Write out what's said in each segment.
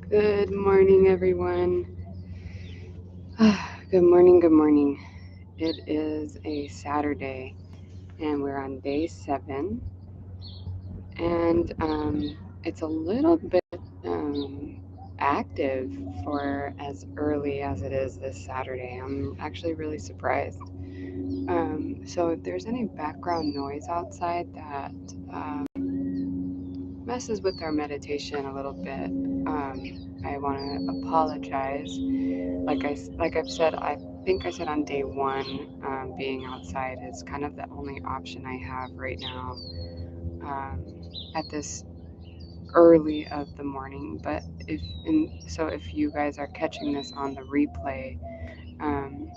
Good morning, everyone. Good morning, good morning. It is a Saturday, and we're on day 7. And it's a little bit active for as early as it is this Saturday. I'm actually really surprised. So if there's any background noise outside that messes with our meditation a little bit, I want to apologize. Like I've said, I think I said on day 1, being outside is kind of the only option I have right now, um, at this early of the morning. But if you guys are catching this on the replay, um,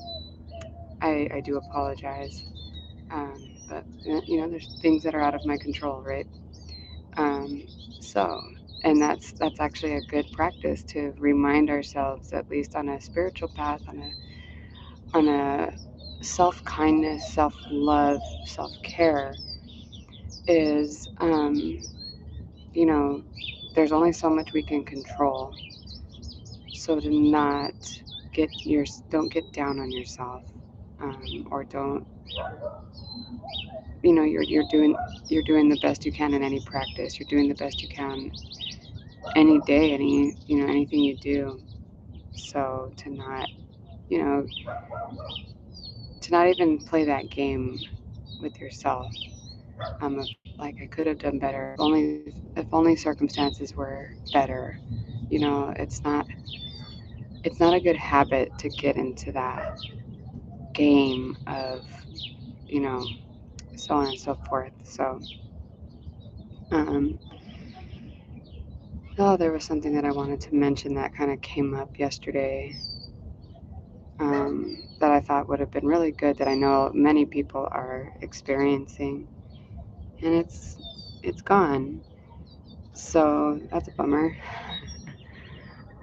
I do apologize. But there's things that are out of my control, right? Um, so, and that's actually a good practice to remind ourselves, at least on a spiritual path, on a self-kindness, self-love, self-care, is you know there's only so much we can control. So to not don't get down on yourself, or don't you're doing the best you can in any practice. You're doing the best you can any day, anything you do. So you know to not even play that game with yourself, of, like, I could have done better, if only circumstances were better. It's not a good habit to get into that game of, you know so on and so forth. So um oh, there was something that I wanted to mention that kind of came up yesterday, that I thought would have been really good, that I know many people are experiencing, and it's gone. So that's a bummer.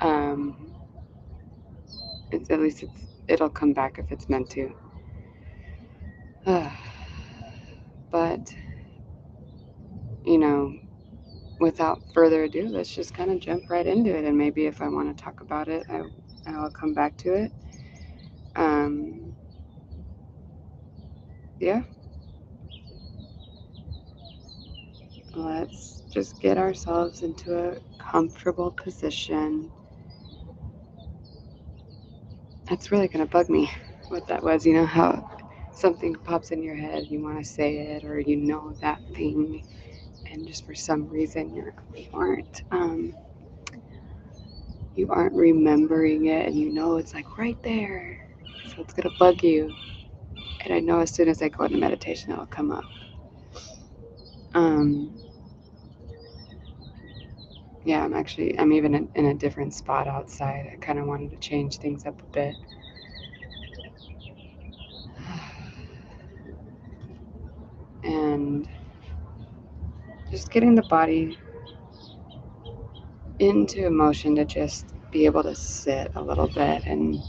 Um, at least it'll come back if it's meant to. But you know, without further ado, let's just kind of jump right into it. And maybe if I want to talk about it, I'll come back to it. Um, yeah, let's just get ourselves into a comfortable position. That's really gonna bug me. What that was, how something pops in your head, you want to say it, or that thing, and just for some reason you aren't remembering it, and it's like right there. So it's gonna bug you. And I know as soon as I go into meditation, it'll come up. Um, yeah, I'm even in a different spot outside. I kind of wanted to change things up a bit. And just getting the body into motion to just be able to sit a little bit. And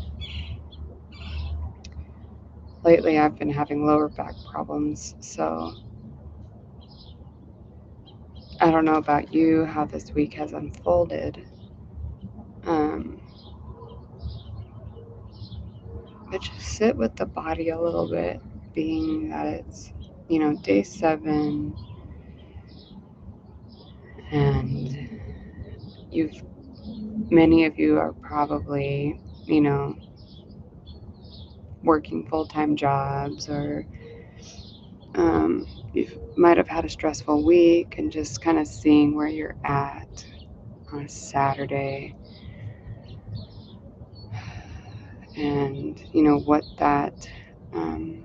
lately I've been having lower back problems, so I don't know about you, how this week has unfolded. Um, but just sit with the body a little bit, being that it's, day 7, and you've many of you are probably, you know, working full-time jobs, or um, you might have had a stressful week, and just kind of seeing where you're at on a Saturday, and um,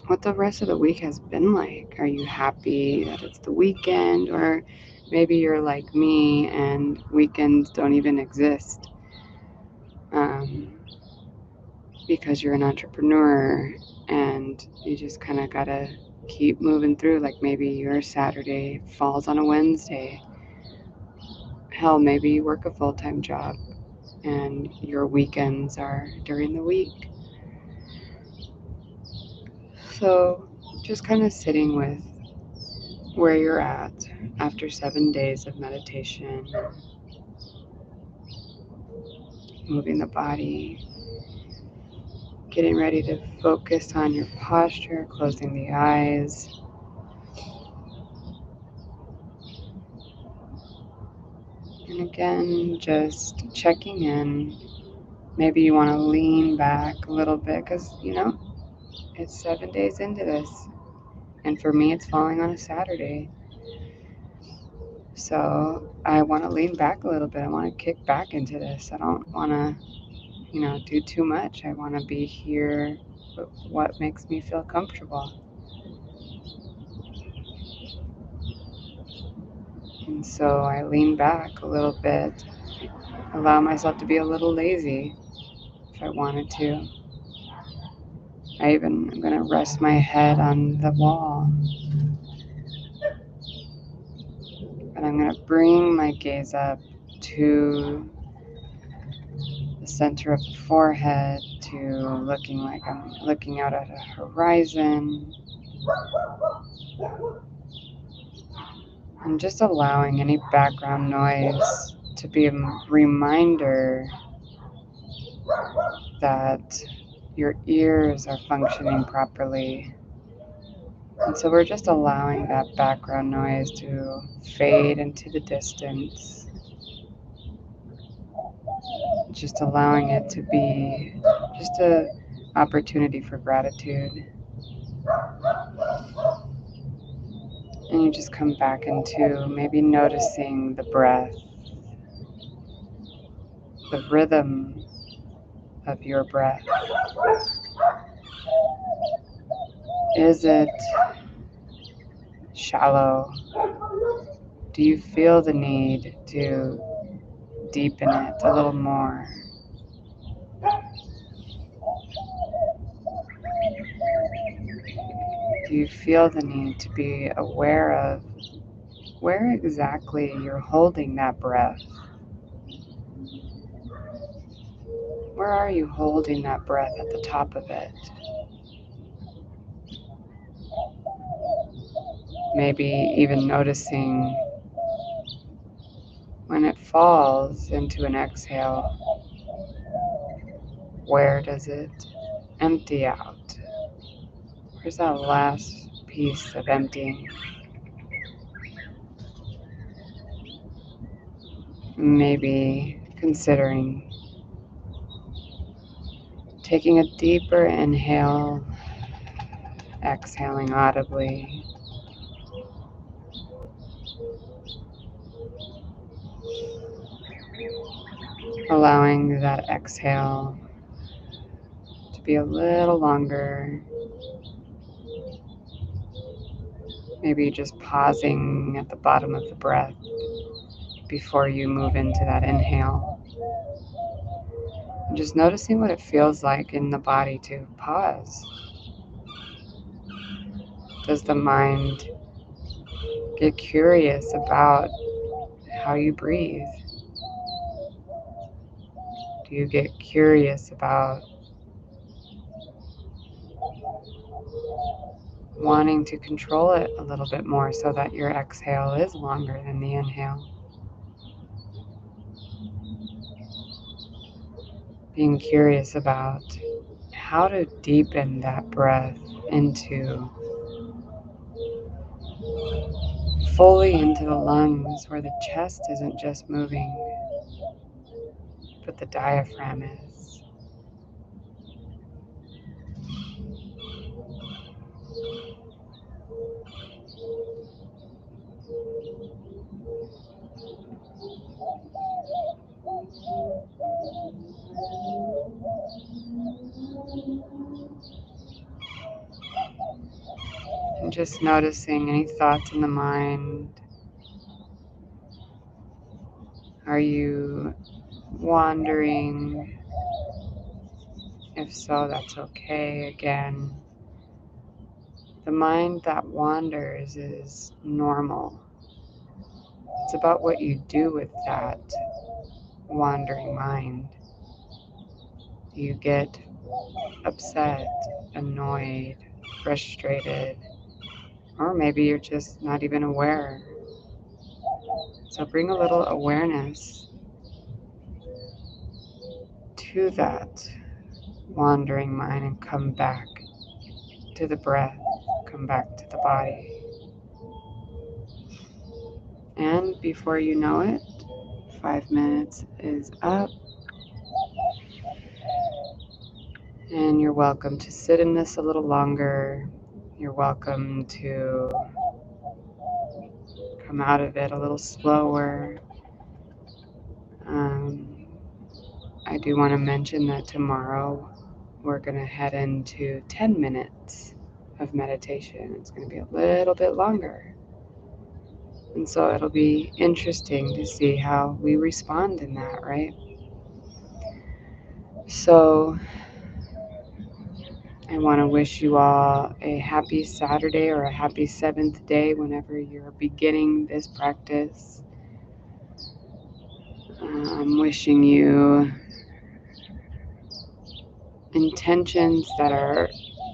what the rest of the week has been like. Are you happy that it's the weekend, or maybe you're like me and weekends don't even exist, um, because you're an entrepreneur and you just kind of gotta keep moving through. Like maybe your Saturday falls on a Wednesday. Hell, maybe you work a full-time job and your weekends are during the week. So just kind of sitting with where you're at after 7 days of meditation, moving the body, getting ready to focus on your posture, closing the eyes. And again, just checking in. Maybe you want to lean back a little bit because, it's 7 days into this. And for me, it's falling on a Saturday. So I want to lean back a little bit. I want to kick back into this. I don't want to, do too much. I want to be here with what makes me feel comfortable. And so I lean back a little bit, allow myself to be a little lazy if I wanted to. I'm going to rest my head on the wall. And I'm going to bring my gaze up to the center of the forehead, to looking like I'm looking out at a horizon. And just allowing any background noise to be a reminder that your ears are functioning properly. And so we're just allowing that background noise to fade into the distance. Just allowing it to be just an opportunity for gratitude. And you just come back into maybe noticing the breath, the rhythm of your breath. Is it shallow? Do you feel the need to deepen it a little more? Do you feel the need to be aware of where exactly you're holding that breath? Where are you holding that breath at the top of it? Maybe even noticing when it falls into an exhale, where does it empty out? Where's that last piece of emptying? Maybe considering taking a deeper inhale, exhaling audibly. Allowing that exhale to be a little longer. Maybe just pausing at the bottom of the breath before you move into that inhale. And just noticing what it feels like in the body to pause. Does the mind get curious about how you breathe? Do you get curious about wanting to control it a little bit more so that your exhale is longer than the inhale? Being curious about how to deepen that breath into fully into the lungs, where the chest isn't just moving, but the diaphragm is. And just noticing any thoughts in the mind. Are you wandering? If so, that's okay. Again, the mind that wanders is normal. It's about what you do with that wandering mind. Do you get upset, annoyed, frustrated, or maybe you're just not even aware? So bring a little awareness to that wandering mind and come back to the breath, come back to the body. And before you know it, 5 minutes is up. And you're welcome to sit in this a little longer. You're welcome to come out of it a little slower. I do want to mention that tomorrow we're going to head into 10 minutes of meditation. It's going to be a little bit longer. And so it'll be interesting to see how we respond in that, right? So I want to wish you all a happy Saturday or a happy 7th day whenever you're beginning this practice. I'm wishing you intentions that are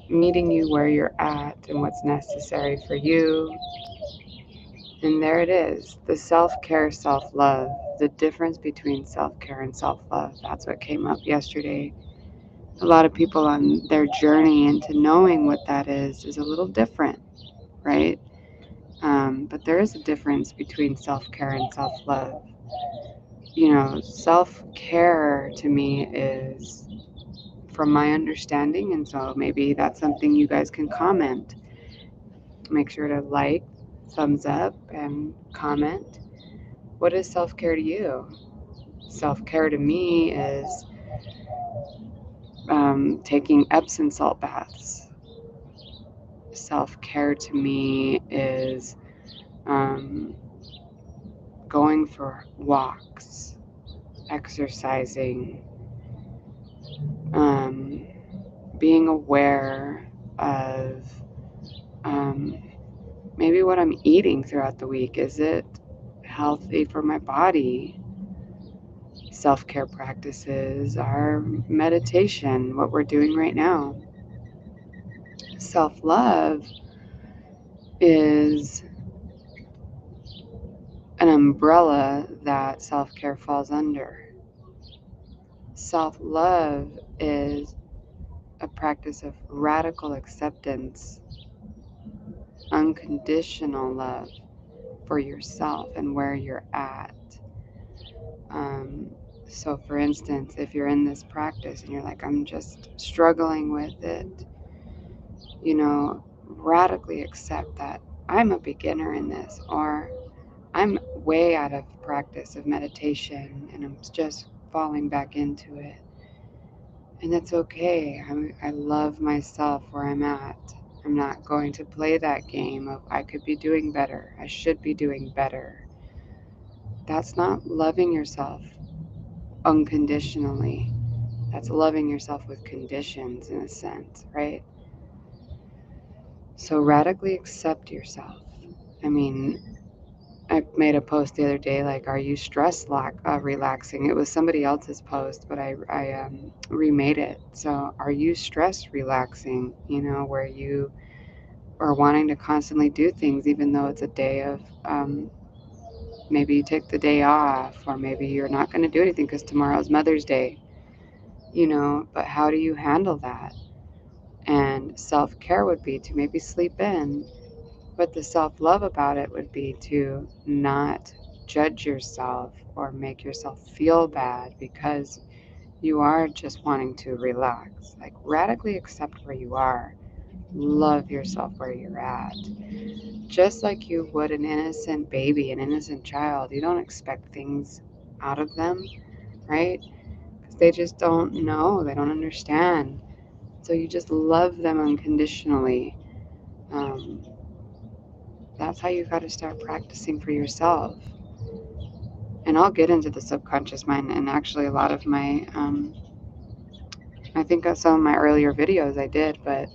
meeting you where you're at and what's necessary for you. And there it is, the self-care, self-love, the difference between self-care and self-love. That's what came up yesterday. A lot of people on their journey into knowing what that is a little different, right? But there is a difference between self-care and self-love. You know, self-care to me is, from my understanding, and so maybe that's something you guys can comment. Make sure to like, thumbs up, and comment. What is self-care to you? Self-care to me is taking Epsom salt baths. Self-care to me is going for walks, exercising, being aware of maybe what I'm eating throughout the week. Is it healthy for my body? Self-care practices are meditation, what we're doing right now. Self-love is an umbrella that self-care falls under. Self-love is a practice of radical acceptance, unconditional love for yourself and where you're at. So for instance, if you're in this practice and you're like, I'm just struggling with it, you know, radically accept that I'm a beginner in this, or I'm way out of practice of meditation and I'm just falling back into it. And that's okay. I love myself where I'm at. I'm not going to play that game of I could be doing better. I should be doing better. That's not loving yourself unconditionally. That's loving yourself with conditions in a sense, right? So radically accept yourself. I mean, I made a post the other day, like, are you stress relaxing? It was somebody else's post, but I remade it. So are you stress relaxing, you know, where you are wanting to constantly do things, even though it's a day of, maybe you take the day off, or maybe you're not going to do anything because tomorrow's Mother's Day, you know, but how do you handle that? And self-care would be to maybe sleep in. But the self-love about it would be to not judge yourself or make yourself feel bad because you are just wanting to relax. Like, radically accept where you are. Love yourself where you're at. Just like you would an innocent baby, an innocent child. You don't expect things out of them, right? Because they just don't know. They don't understand. So you just love them unconditionally. That's how you got to start practicing for yourself. And I'll get into the subconscious mind, and actually a lot of my, I think some of my earlier videos I did, but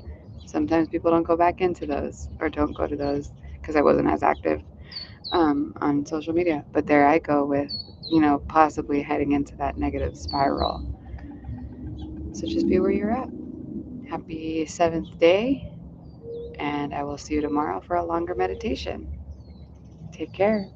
sometimes people don't go back into those or don't go to those because I wasn't as active on social media. But there I go with, you know, possibly heading into that negative spiral. So just be where you're at. Happy 7th day, and I will see you tomorrow for a longer meditation. Take care.